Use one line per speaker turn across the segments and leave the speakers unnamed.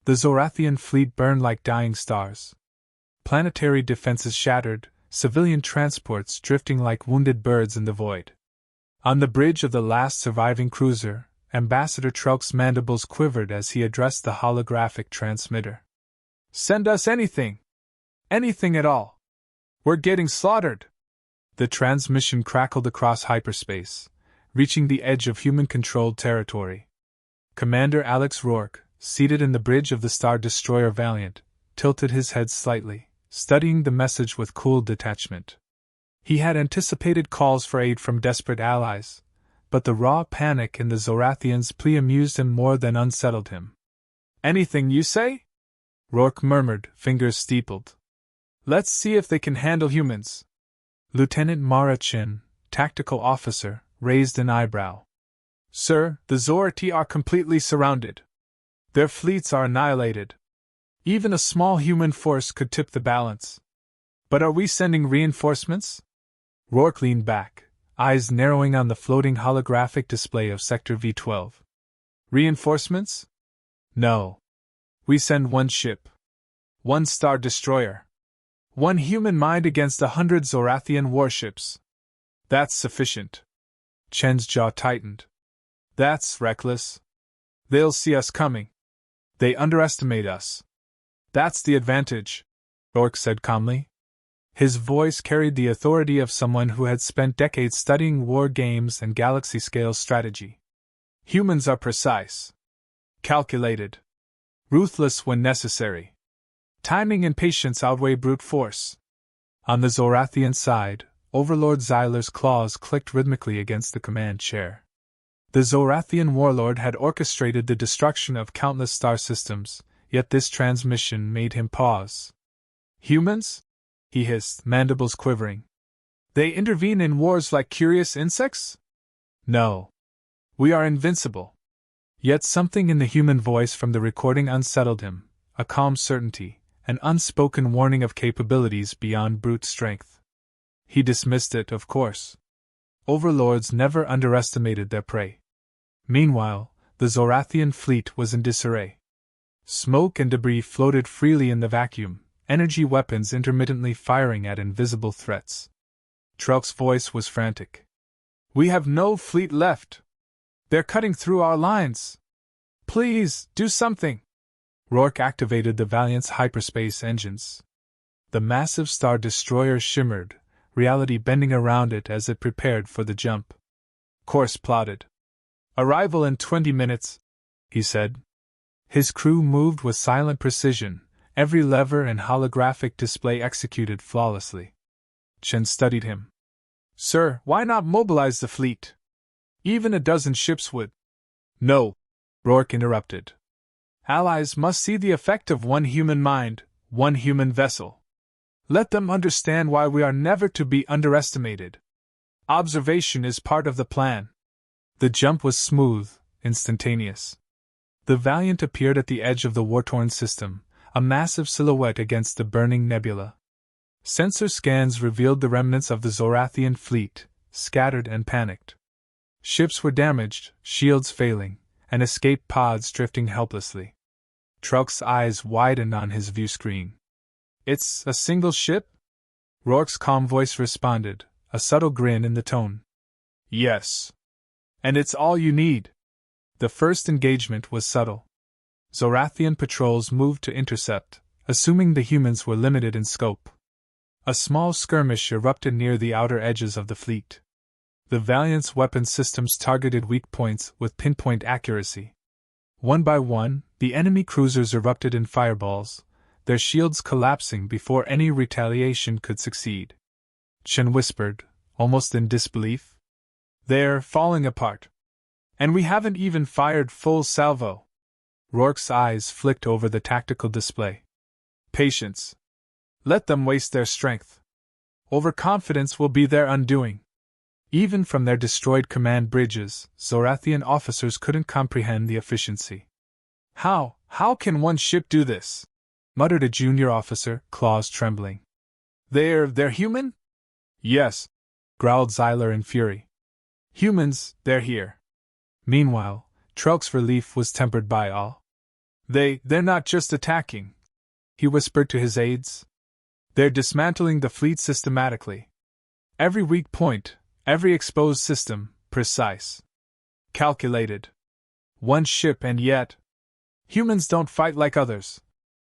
The Zorathian fleet burned like dying stars. Planetary defenses shattered, civilian transports drifting like wounded birds in the void. On the bridge of the last surviving cruiser, Ambassador Trelk's mandibles quivered as he addressed the holographic transmitter. "Send us anything! Anything at all! We're getting slaughtered!" The transmission crackled across hyperspace, reaching the edge of human-controlled territory. Commander Alex Rourke, seated in the bridge of the Star Destroyer Valiant, tilted his head slightly, studying the message with cool detachment. He had anticipated calls for aid from desperate allies, but the raw panic in the Zorathians' plea amused him more than unsettled him. "Anything you say?" Rourke murmured, fingers steepled. "Let's see if they can handle humans." Lieutenant Mara Chin, tactical officer, raised an eyebrow. "Sir, the Zorati are completely surrounded. Their fleets are annihilated. Even a small human force could tip the balance. But are we sending reinforcements?" Rourke leaned back, eyes narrowing on the floating holographic display of Sector V-12. "Reinforcements? No. We send one ship. One Star Destroyer. One human mind against 100 Zorathian warships. That's sufficient." Chen's jaw tightened. "That's reckless. They'll see us coming. They underestimate us." "That's the advantage," Rourke said calmly. His voice carried the authority of someone who had spent decades studying war games and galaxy-scale strategy. "Humans are precise. Calculated. Ruthless when necessary. Timing and patience outweigh brute force." On the Zorathian side, Overlord Xyler's claws clicked rhythmically against the command chair. The Zorathian warlord had orchestrated the destruction of countless star systems, yet this transmission made him pause. "Humans?" he hissed, mandibles quivering. "They intervene in wars like curious insects?" "No. We are invincible." Yet something in the human voice from the recording unsettled him, a calm certainty, an unspoken warning of capabilities beyond brute strength. He dismissed it, of course. Overlords never underestimated their prey. Meanwhile, the Zorathian fleet was in disarray. Smoke and debris floated freely in the vacuum, energy weapons intermittently firing at invisible threats. Trelk's voice was frantic. "We have no fleet left. They're cutting through our lines. Please, do something." Rourke activated the Valiant's hyperspace engines. The massive Star Destroyer shimmered, reality bending around it as it prepared for the jump. Course plotted. "Arrival in 20 minutes, he said. His crew moved with silent precision, every lever and holographic display executed flawlessly. Chen studied him. "Sir, why not mobilize the fleet? Even a dozen ships would." "No," Rourke interrupted. "Allies must see the effect of one human mind, one human vessel. Let them understand why we are never to be underestimated. Observation is part of the plan." The jump was smooth, instantaneous. The Valiant appeared at the edge of the war-torn system, a massive silhouette against the burning nebula. Sensor scans revealed the remnants of the Zorathian fleet, scattered and panicked. Ships were damaged, shields failing, and escape pods drifting helplessly. Trelk's eyes widened on his view screen. "It's a single ship?" Rourke's calm voice responded, a subtle grin in the tone. "Yes. And it's all you need." The first engagement was subtle. Zorathian patrols moved to intercept, assuming the humans were limited in scope. A small skirmish erupted near the outer edges of the fleet. The Valiant's weapon systems targeted weak points with pinpoint accuracy. One by one, the enemy cruisers erupted in fireballs, their shields collapsing before any retaliation could succeed. Chen whispered, almost in disbelief. "They're falling apart. And we haven't even fired full salvo." Rourke's eyes flicked over the tactical display. "Patience. Let them waste their strength. Overconfidence will be their undoing." Even from their destroyed command bridges, Zorathian officers couldn't comprehend the efficiency. How can one ship do this?" muttered a junior officer, claws trembling. They're human?" "Yes," growled Xyler in fury. "Humans, they're here." Meanwhile, Trelk's relief was tempered by awe. They're not just attacking, he whispered to his aides. They're dismantling the fleet systematically. Every weak point, every exposed system, precise. Calculated. One ship and yet. Humans don't fight like others,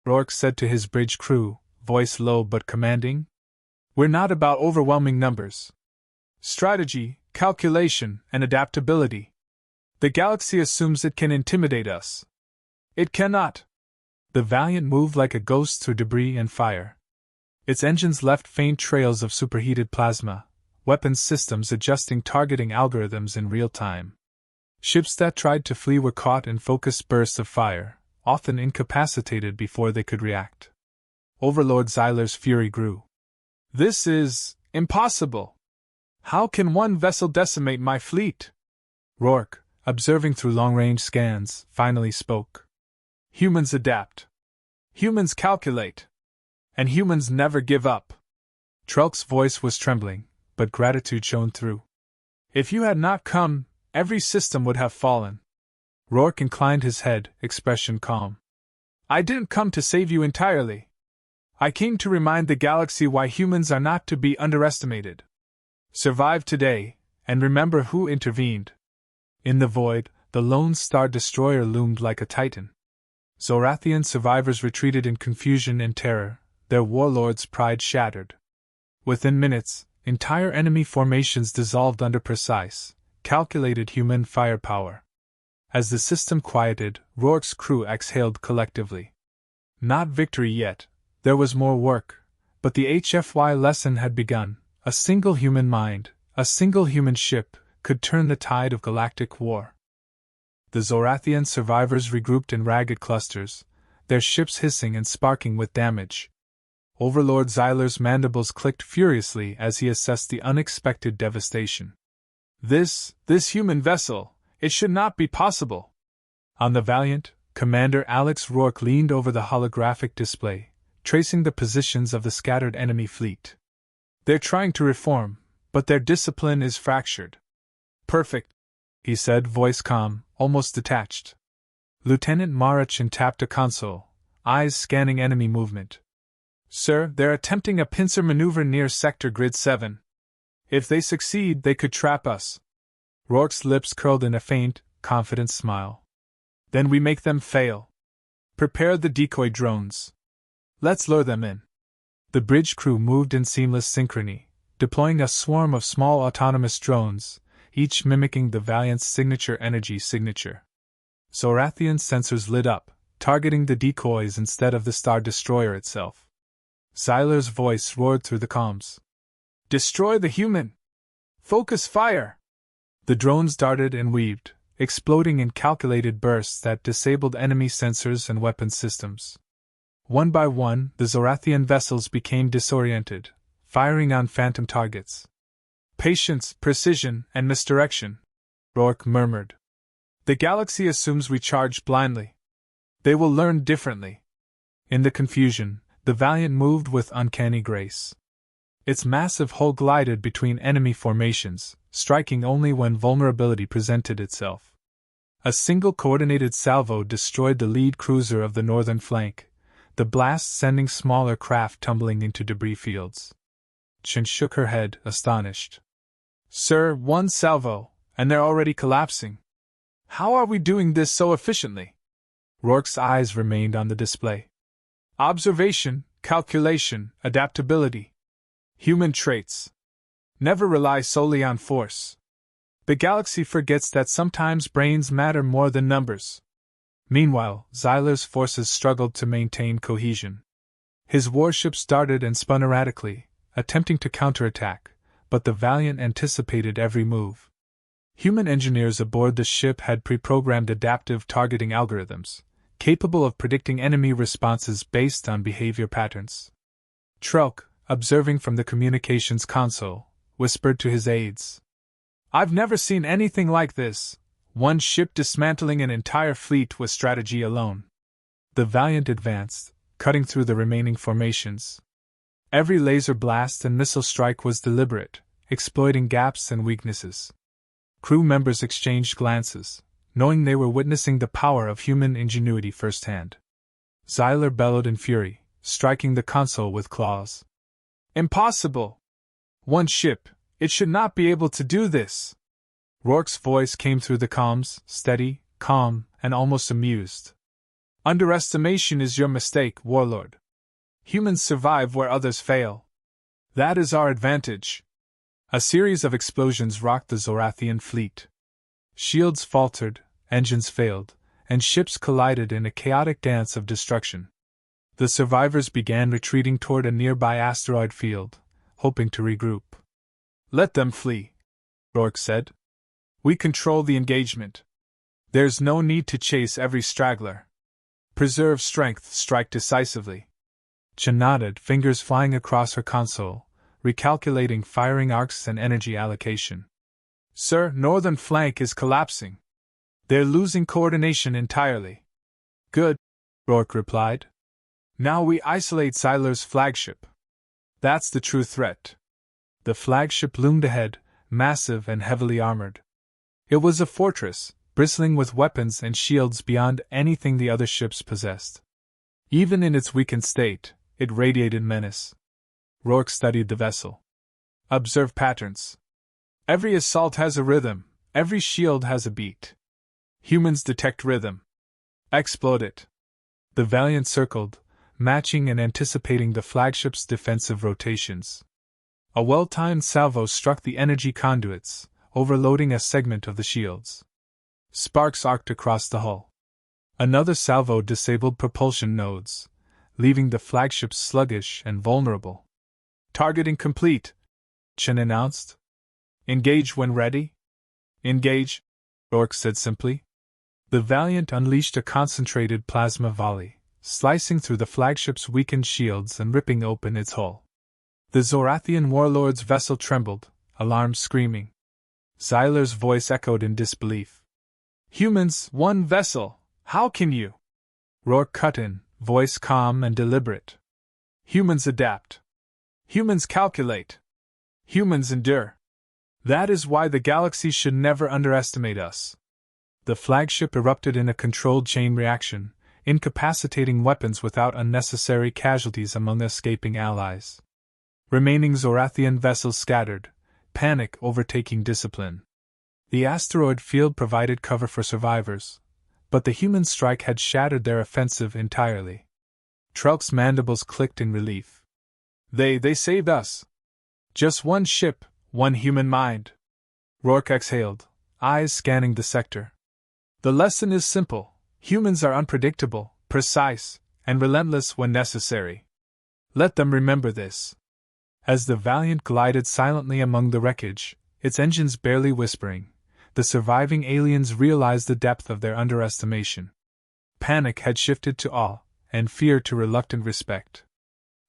Rourke said to his bridge crew, voice low but commanding. We're not about overwhelming numbers. Strategy, calculation, and adaptability. The galaxy assumes it can intimidate us. It cannot. The Valiant moved like a ghost through debris and fire. Its engines left faint trails of superheated plasma, weapons systems adjusting targeting algorithms in real time. Ships that tried to flee were caught in focused bursts of fire, often incapacitated before they could react. Overlord Xyler's fury grew. This is impossible. How can one vessel decimate my fleet? Rourke, observing through long-range scans, finally spoke. Humans adapt. Humans calculate. And humans never give up. Trelk's voice was trembling, but gratitude shone through. If you had not come, every system would have fallen. Rourke inclined his head, expression calm. I didn't come to save you entirely. I came to remind the galaxy why humans are not to be underestimated. Survive today, and remember who intervened. In the void, the lone star destroyer loomed like a titan. Zorathian survivors retreated in confusion and terror, their warlord's pride shattered. Within minutes, entire enemy formations dissolved under precise, calculated human firepower. As the system quieted, Rourke's crew exhaled collectively. Not victory yet, there was more work, but the HFY lesson had begun. A single human mind, a single human ship, could turn the tide of galactic war. The Zorathian survivors regrouped in ragged clusters, their ships hissing and sparking with damage. Overlord Xyler's mandibles clicked furiously as he assessed the unexpected devastation. This human vessel, it should not be possible. On the Valiant, Commander Alex Rourke leaned over the holographic display, tracing the positions of the scattered enemy fleet. They're trying to reform, but their discipline is fractured. Perfect, he said, voice calm, almost detached. Lieutenant Marachin tapped a console, eyes scanning enemy movement. Sir, they're attempting a pincer maneuver near Sector Grid 7. If they succeed, they could trap us. Rourke's lips curled in a faint, confident smile. Then we make them fail. Prepare the decoy drones. Let's lure them in. The bridge crew moved in seamless synchrony, deploying a swarm of small autonomous drones, each mimicking the Valiant's signature energy signature. Zorathian sensors lit up, targeting the decoys instead of the Star Destroyer itself. Xyler's voice roared through the comms. Destroy the human! Focus fire! The drones darted and weaved, exploding in calculated bursts that disabled enemy sensors and weapon systems. One by one, the Zorathian vessels became disoriented, firing on phantom targets. Patience, precision, and misdirection, Rourke murmured. The galaxy assumes we charge blindly. They will learn differently. In the confusion, the Valiant moved with uncanny grace. Its massive hull glided between enemy formations, striking only when vulnerability presented itself. A single coordinated salvo destroyed the lead cruiser of the northern flank, the blast sending smaller craft tumbling into debris fields. Chen shook her head, astonished. Sir, one salvo, and they're already collapsing. How are we doing this so efficiently? Rourke's eyes remained on the display. Observation, calculation, adaptability. Human traits. Never rely solely on force. The galaxy forgets that sometimes brains matter more than numbers. Meanwhile, Xyler's forces struggled to maintain cohesion. His warships darted and spun erratically, attempting to counterattack, but the Valiant anticipated every move. Human engineers aboard the ship had pre-programmed adaptive targeting algorithms, capable of predicting enemy responses based on behavior patterns. Trelk, observing from the communications console, whispered to his aides. I've never seen anything like this. One ship dismantling an entire fleet with strategy alone. The Valiant advanced, cutting through the remaining formations. Every laser blast and missile strike was deliberate, exploiting gaps and weaknesses. Crew members exchanged glances, knowing they were witnessing the power of human ingenuity firsthand. Xyler bellowed in fury, striking the console with claws. Impossible! One ship, it should not be able to do this! Rourke's voice came through the comms, steady, calm, and almost amused. Underestimation is your mistake, Warlord. Humans survive where others fail. That is our advantage. A series of explosions rocked the Zorathian fleet. Shields faltered, engines failed, and ships collided in a chaotic dance of destruction. The survivors began retreating toward a nearby asteroid field, hoping to regroup. Let them flee, Rourke said. We control the engagement. There's no need to chase every straggler. Preserve strength, strike decisively. Chen nodded, fingers flying across her console, recalculating firing arcs and energy allocation. Sir, northern flank is collapsing. They're losing coordination entirely. Good, Rourke replied. Now we isolate Xyler's flagship. That's the true threat. The flagship loomed ahead, massive and heavily armored. It was a fortress, bristling with weapons and shields beyond anything the other ships possessed. Even in its weakened state, it radiated menace. Rourke studied the vessel. Observe patterns. Every assault has a rhythm, every shield has a beat. Humans detect rhythm. Explode it. The Valiant circled, matching and anticipating the flagship's defensive rotations. A well-timed salvo struck the energy conduits, overloading a segment of the shields. Sparks arced across the hull. Another salvo disabled propulsion nodes, leaving the flagship sluggish and vulnerable. Targeting complete, Chen announced. Engage when ready? Engage, Rourke said simply. The Valiant unleashed a concentrated plasma volley, slicing through the flagship's weakened shields and ripping open its hull. The Zorathian warlord's vessel trembled, alarm screaming. Xyler's voice echoed in disbelief. Humans, one vessel, how can you? Rourke cut in, voice calm and deliberate. Humans adapt. Humans calculate. Humans endure. That is why the galaxy should never underestimate us. The flagship erupted in a controlled chain reaction, incapacitating weapons without unnecessary casualties among escaping allies. Remaining Zorathian vessels scattered, panic overtaking discipline. The asteroid field provided cover for survivors, but the human strike had shattered their offensive entirely. Trelk's mandibles clicked in relief. They saved us. Just one ship, one human mind. Rourke exhaled, eyes scanning the sector. The lesson is simple. Humans are unpredictable, precise, and relentless when necessary. Let them remember this. As the Valiant glided silently among the wreckage, its engines barely whispering, the surviving aliens realized the depth of their underestimation. Panic had shifted to awe, and fear to reluctant respect.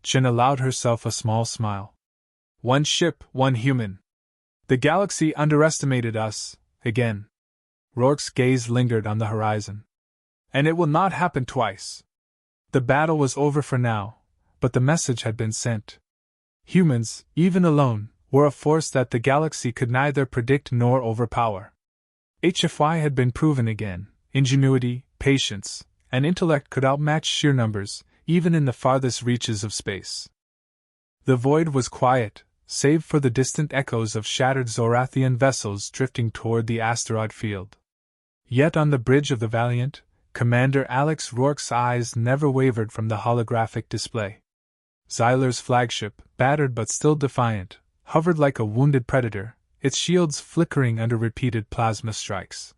Chen allowed herself a small smile. One ship, one human. The galaxy underestimated us, again. Rourke's gaze lingered on the horizon. And it will not happen twice. The battle was over for now, but the message had been sent. Humans, even alone, were a force that the galaxy could neither predict nor overpower. HFY had been proven again. Ingenuity, patience, and intellect could outmatch sheer numbers, even in the farthest reaches of space. The void was quiet, save for the distant echoes of shattered Zorathian vessels drifting toward the asteroid field. Yet on the bridge of the Valiant, Commander Alex Rourke's eyes never wavered from the holographic display. Xyler's flagship, battered but still defiant, hovered like a wounded predator, its shields flickering under repeated plasma strikes.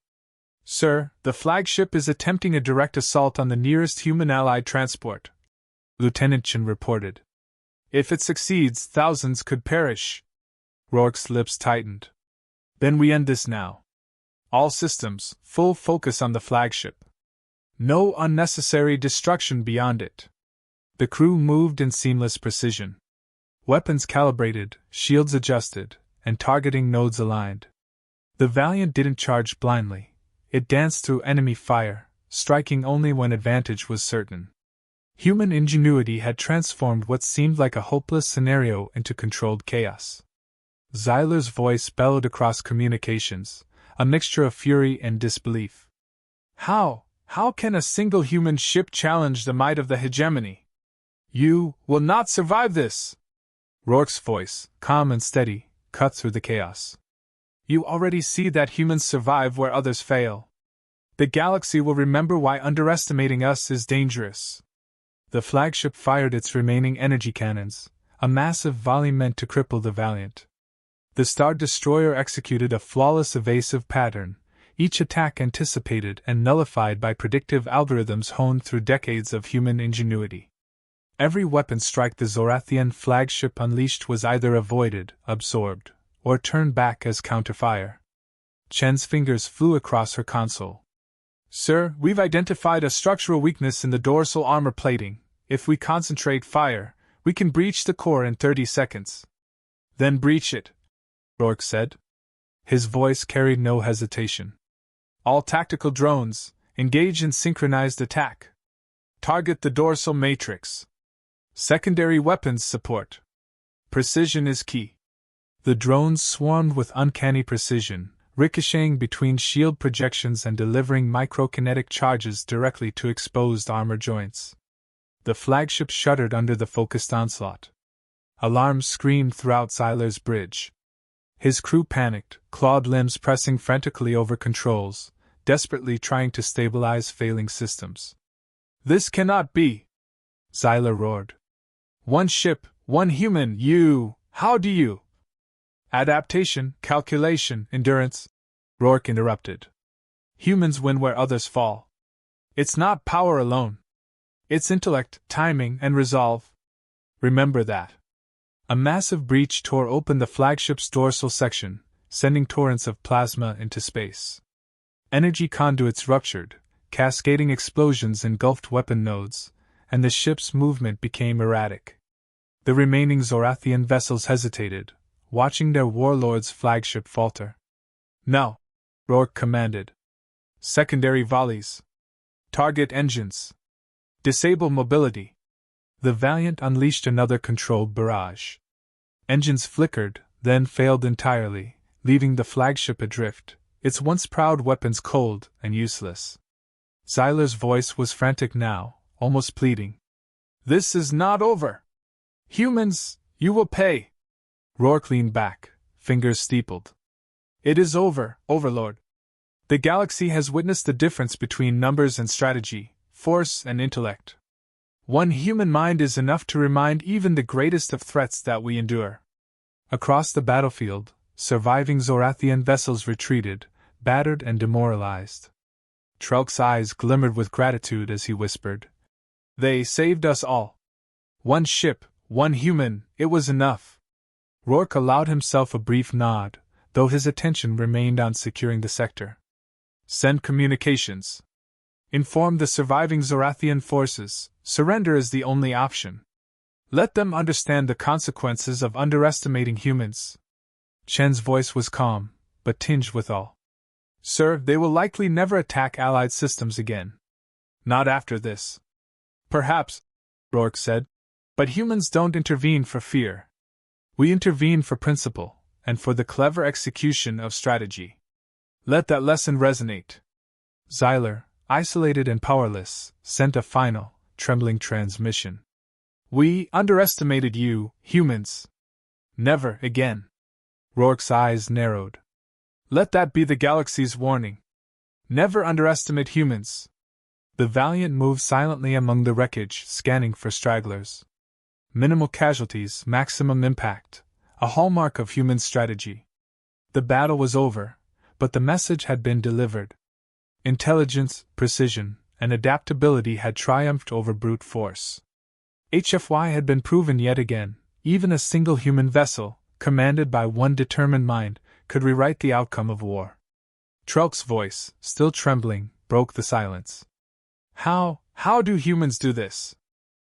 Sir, the flagship is attempting a direct assault on the nearest human allied transport, Lieutenant Chen reported. If it succeeds, thousands could perish. Rourke's lips tightened. Then we end this now. All systems, full focus on the flagship. No unnecessary destruction beyond it. The crew moved in seamless precision. Weapons calibrated, shields adjusted, and targeting nodes aligned. The Valiant didn't charge blindly. It danced through enemy fire, striking only when advantage was certain. Human ingenuity had transformed what seemed like a hopeless scenario into controlled chaos. Xyler's voice bellowed across communications, a mixture of fury and disbelief. How can a single human ship challenge the might of the hegemony? You will not survive this! Rourke's voice, calm and steady, cut through the chaos. You already see that humans survive where others fail. The galaxy will remember why underestimating us is dangerous. The flagship fired its remaining energy cannons, a massive volley meant to cripple the Valiant. The Star Destroyer executed a flawless evasive pattern, each attack anticipated and nullified by predictive algorithms honed through decades of human ingenuity. Every weapon strike the Zorathian flagship unleashed was either avoided, absorbed, or turned back as counterfire. Chen's fingers flew across her console. Sir, we've identified a structural weakness in the dorsal armor plating. If we concentrate fire, we can breach the core in 30 seconds. Then breach it, Rourke said. His voice carried no hesitation. All tactical drones, engage in synchronized attack. Target the dorsal matrix. Secondary weapons support. Precision is key. The drones swarmed with uncanny precision, ricocheting between shield projections and delivering microkinetic charges directly to exposed armor joints. The flagship shuddered under the focused onslaught. Alarms screamed throughout Xyler's bridge. His crew panicked, clawed limbs pressing frantically over controls, desperately trying to stabilize failing systems. This cannot be! Xyler roared. One ship, one human, how do you? Adaptation, calculation, endurance, Rourke interrupted. Humans win where others fall. It's not power alone. It's intellect, timing, and resolve. Remember that. A massive breach tore open the flagship's dorsal section, sending torrents of plasma into space. Energy conduits ruptured, cascading explosions engulfed weapon nodes, and the ship's movement became erratic. The remaining Zorathian vessels hesitated, watching their warlord's flagship falter. Now, Rourke commanded. Secondary volleys. Target engines. Disable mobility. The Valiant unleashed another controlled barrage. Engines flickered, then failed entirely, leaving the flagship adrift, its once proud weapons cold and useless. Xyler's voice was frantic now, almost pleading. This is not over! Humans, you will pay! Rourke leaned back, fingers steepled. It is over, Overlord. The galaxy has witnessed the difference between numbers and strategy, force and intellect. One human mind is enough to remind even the greatest of threats that we endure. Across the battlefield, surviving Zorathian vessels retreated, battered and demoralized. Trelk's eyes glimmered with gratitude as he whispered, They saved us all. One ship, one human, it was enough. Rourke allowed himself a brief nod, though his attention remained on securing the sector. Send communications. Inform the surviving Zorathian forces, surrender is the only option. Let them understand the consequences of underestimating humans. Chen's voice was calm, but tinged with awe. Sir, they will likely never attack Allied systems again. Not after this. Perhaps, Rourke said, but humans don't intervene for fear. We intervene for principle, and for the clever execution of strategy. Let that lesson resonate. Xyler, isolated and powerless, sent a final, trembling transmission. We underestimated you, humans. Never again. Rourke's eyes narrowed. Let that be the galaxy's warning. Never underestimate humans. The Valiant moved silently among the wreckage, scanning for stragglers. Minimal casualties, maximum impact, a hallmark of human strategy. The battle was over, but the message had been delivered. Intelligence, precision, and adaptability had triumphed over brute force. HFY had been proven yet again. Even a single human vessel, commanded by one determined mind, could rewrite the outcome of war. Trelk's voice, still trembling, broke the silence. How do humans do this?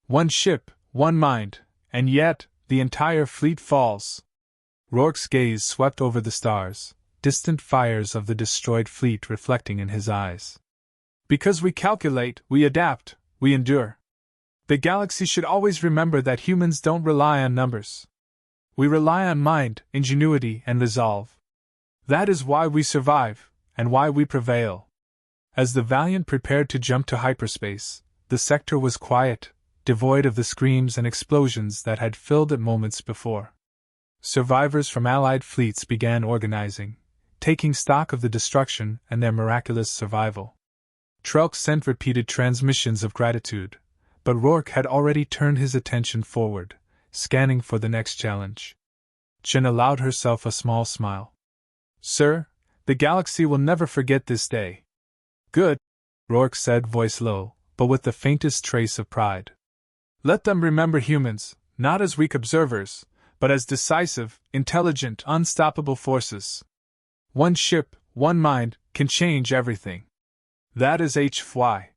One ship, one mind, and yet, the entire fleet falls. Rourke's gaze swept over the stars, distant fires of the destroyed fleet reflecting in his eyes. Because we calculate, we adapt, we endure. The galaxy should always remember that humans don't rely on numbers. We rely on mind, ingenuity, and resolve. That is why we survive, and why we prevail. As the Valiant prepared to jump to hyperspace, the sector was quiet, devoid of the screams and explosions that had filled it moments before. Survivors from Allied fleets began organizing, taking stock of the destruction and their miraculous survival. Trelk sent repeated transmissions of gratitude, but Rourke had already turned his attention forward, scanning for the next challenge. Chen allowed herself a small smile. "Sir, the galaxy will never forget this day." "Good," Rourke said, voice low, but with the faintest trace of pride. "Let them remember humans, not as weak observers, but as decisive, intelligent, unstoppable forces. One ship, one mind, can change everything. That is HY."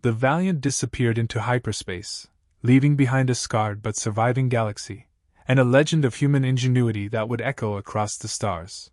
The Valiant disappeared into hyperspace, leaving behind a scarred but surviving galaxy, and a legend of human ingenuity that would echo across the stars.